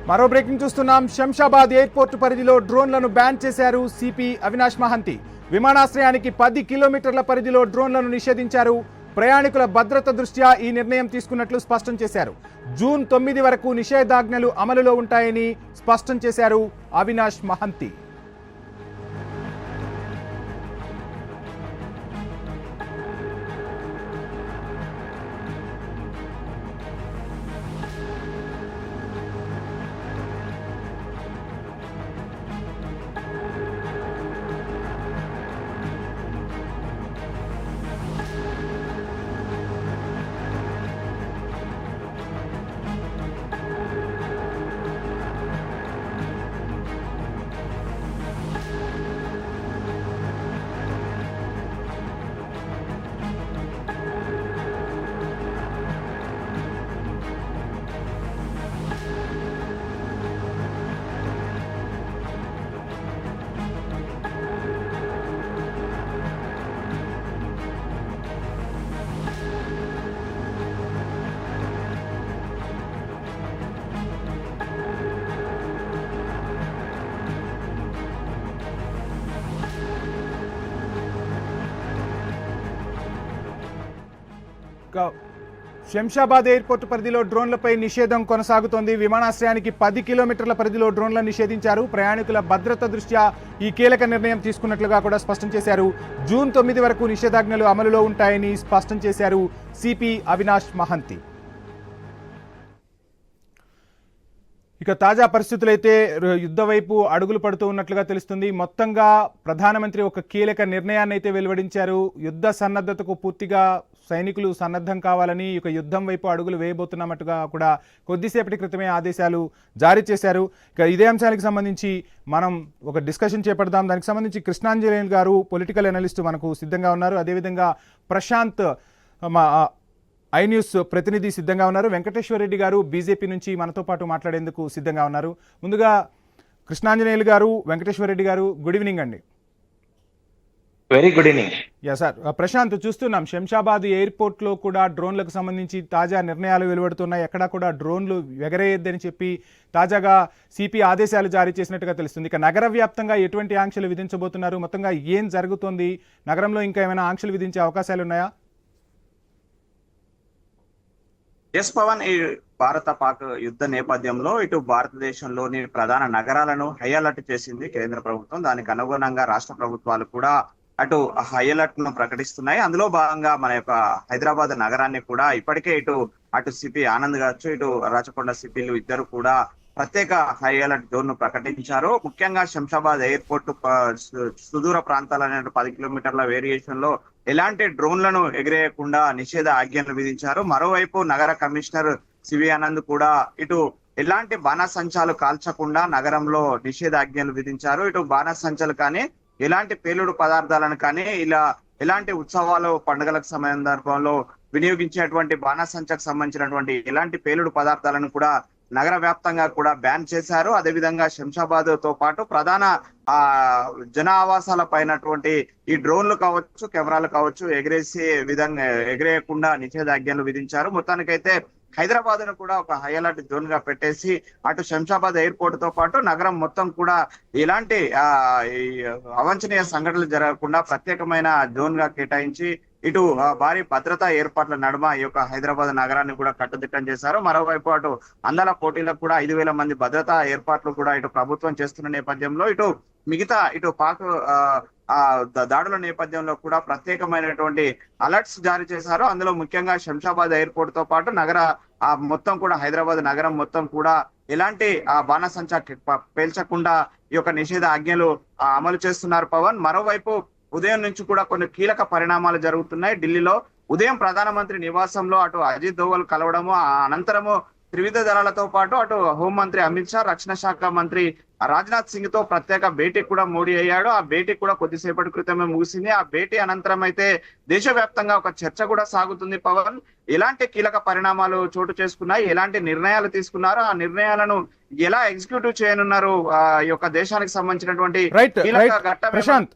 మరో బ్రేకింగ్ చూస్తున్నాం. శంషాబాద్ ఎయిర్పోర్ట్ పరిధిలో డ్రోన్లను బ్యాన్ చేశారు సిపి అవినాష్ మహంతి. విమానాశ్రయానికి 10 కిలోమీటర్ల పరిధిలో డ్రోన్లను నిషేధించారు. ప్రయాణికుల భద్రత దృష్ట్యా ఈ నిర్ణయం తీసుకున్నట్లు స్పష్టం చేశారు. జూన్ 9 వరకు నిషేధాజ్ఞలు అమలులో ఉంటాయని స్పష్టం చేశారు అవినాష్ మహంతి. శంషాబాద్ ఎయిర్పోర్ట్ పరిధిలో డ్రోన్లపై నిషేధం కొనసాగుతోంది. విమానాశ్రయానికి 10 కిలోమీటర్ల పరిధిలో డ్రోన్లను నిషేధించారు. ప్రయాణికుల భద్రత దృష్ట్యా ఈ కీలక నిర్ణయం తీసుకున్నట్లుగా కూడా స్పష్టం చేశారు. జూన్ 9 వరకు నిషేధాజ్ఞలు అమలులో ఉంటాయని స్పష్టం చేశారు సిపి అవినాష్ మహంతి. ఇక తాజా పరిస్థితులైతే యుద్ధ వైపు అడుగులు పడుతూ ఉన్నట్లుగా తెలుస్తుంది. మొత్తంగా ప్రధానమంత్రి ఒక కీలక నిర్ణయాన్ని అయితే వెలువడించారు. యుద్ధ సన్నద్ధతకు పూర్తిగా సైనికులు సన్నద్ధం కావాలని, ఇక యుద్ధం వైపు అడుగులు వేయబోతున్నట్టుగా కూడా కొద్దిసేపటి క్రితమే ఆదేశాలు జారీ చేశారు. ఇక ఇదే అంశానికి సంబంధించి మనం ఒక డిస్కషన్ చేపడదాం. దానికి సంబంధించి కృష్ణాంజనేయులు గారు పొలిటికల్ అనలిస్ట్ మనకు సిద్ధంగా ఉన్నారు. అదేవిధంగా ప్రశాంత్ ఐ న్యూస్ ప్రతినిధి సిద్ధంగా ఉన్నారు. వెంకటేశ్వర రెడ్డి గారు బీజేపీ నుంచి మనతో పాటు మాట్లాడేందుకు సిద్ధంగా ఉన్నారు. ముందుగా కృష్ణాంజనేయులు గారు, వెంకటేశ్వర రెడ్డి గారు, గుడ్ ఈవినింగ్ అండి. Very good evening. Sir, Prashant, చూస్తున్నాం శంషాబాద్ ఎయిర్పోర్ట్లో కూడా డ్రోన్లకు సంబంధించి తాజా నిర్ణయాలు వెలువడుతున్నాయి. ఎక్కడా కూడా డ్రోన్లు ఎగరేయొద్దని చెప్పి తాజాగా సిపి ఆదేశాలు జారీ చేసినట్టుగా తెలుస్తుంది. ఇక నగర వ్యాప్తంగా ఎటువంటి ఆంక్షలు విధించబోతున్నారు? మొత్తంగా ఏం జరుగుతోంది? నగరంలో ఇంకా ఏమైనా ఆంక్షలు విధించే అవకాశాలు ఉన్నాయా? ఎస్ పవన్, ఈ భారత పాక్ యుద్ధ నేపథ్యంలో ఇటు భారతదేశంలోని ప్రధాన నగరాలను హై అలర్ట్ చేసింది కేంద్ర ప్రభుత్వం. దానికి అనుగుణంగా రాష్ట్ర ప్రభుత్వాలు కూడా అటు హై అలర్ట్ ను ప్రకటిస్తున్నాయి. అందులో భాగంగా మన యొక్క హైదరాబాద్ నగరాన్ని కూడా ఇప్పటికే అటు సిపి ఆనంద్ కావచ్చు, ఇటు రాచకొండ సిపిలు ఇద్దరు కూడా ప్రత్యేక హై అలర్ట్ జోన్ ను ప్రకటించారు. ముఖ్యంగా శంషాబాద్ ఎయిర్పోర్ట్ సుదూర ప్రాంతాలనే 10 కిలోమీటర్ల వేరియేషన్ లో ఎలాంటి డ్రోన్లను ఎగిరేయకుండా నిషేధ ఆజ్ఞలు విధించారు. మరోవైపు నగర కమిషనర్ సివి ఆనంద్ కూడా ఎలాంటి బాణసంచాలు కాల్చకుండా నగరంలో నిషేధాజ్ఞలు విధించారు. బాణసంచాలు కానీ, ఎలాంటి పేలుడు పదార్థాలను కానీ, ఇలా ఎలాంటి ఉత్సవాలు పండుగలకు సందర్భంలో వినియోగించేటువంటి బాణసంచకు సంబంధించినటువంటి ఎలాంటి పేలుడు పదార్థాలను కూడా నగర వ్యాప్తంగా కూడా బ్యాన్ చేశారు. అదేవిధంగా శంషాబాద్ తో పాటు ప్రధాన జన ఆవాసాల పైనటువంటి ఈ డ్రోన్లు కావచ్చు, కెమెరాలు కావచ్చు ఎగిరేయకుండా నిషేధాజ్ఞలు విధించారు. మొత్తానికైతే హైదరాబాద్ ను కూడా ఒక హై అలర్ట్ జోన్ గా పెట్టేసి అటు శంషాబాద్ ఎయిర్పోర్ట్ తో పాటు నగరం మొత్తం కూడా ఎలాంటి అవాంఛనీయ సంఘటనలు జరగకుండా ప్రత్యేకమైన జోన్ గా కేటాయించి భారీ భద్రతా ఏర్పాట్ల నడుమ ఈ యొక్క హైదరాబాద్ నగరాన్ని కూడా కట్టుదిట్టం చేశారు. మరోవైపు అందాల పోటీలకు కూడా 5,000 మంది భద్రతా ఏర్పాట్లు కూడా ప్రభుత్వం చేస్తున్న నేపథ్యంలో మిగతా పాక్ దాడుల నేపథ్యంలో కూడా ప్రత్యేకమైనటువంటి అలర్ట్స్ జారీ చేశారు. అందులో ముఖ్యంగా శంషాబాద్ ఎయిర్పోర్ట్ తో పాటు మొత్తం కూడా హైదరాబాద్ నగరం మొత్తం కూడా ఎలాంటి బాణసంచా పేల్చకుండా ఈ యొక్క నిషేధ ఆజ్ఞలు అమలు చేస్తున్నారు పవన్. మరోవైపు ఉదయం నుంచి కూడా కొన్ని కీలక పరిణామాలు జరుగుతున్నాయి. ఢిల్లీలో ఉదయం ప్రధానమంత్రి నివాసంలో అజిత్ దోవల్ కలవడము, అనంతరము త్రివిధ దళాలతో పాటు హోంమంత్రి అమిత్ షా, రక్షణ శాఖ మంత్రి రాజ్నాథ్ సింగ్ తో ప్రత్యేక భేటీ కూడా మోడీ అయ్యాడు. ఆ భేటీ కూడా కొద్దిసేపటి క్రితమే ముగిసింది. ఆ భేటీ అనంతరం అయితే దేశవ్యాప్తంగా ఒక చర్చ కూడా సాగుతుంది పవన్. ఎలాంటి కీలక పరిణామాలు చోటు చేసుకున్నాయి, ఎలాంటి నిర్ణయాలు తీసుకున్నారు, ఆ నిర్ణయాలను ఎలా ఎగ్జిక్యూటివ్ చేయనున్నారు, ఈ యొక్క దేశానికి సంబంధించినటువంటి ప్రశాంత్,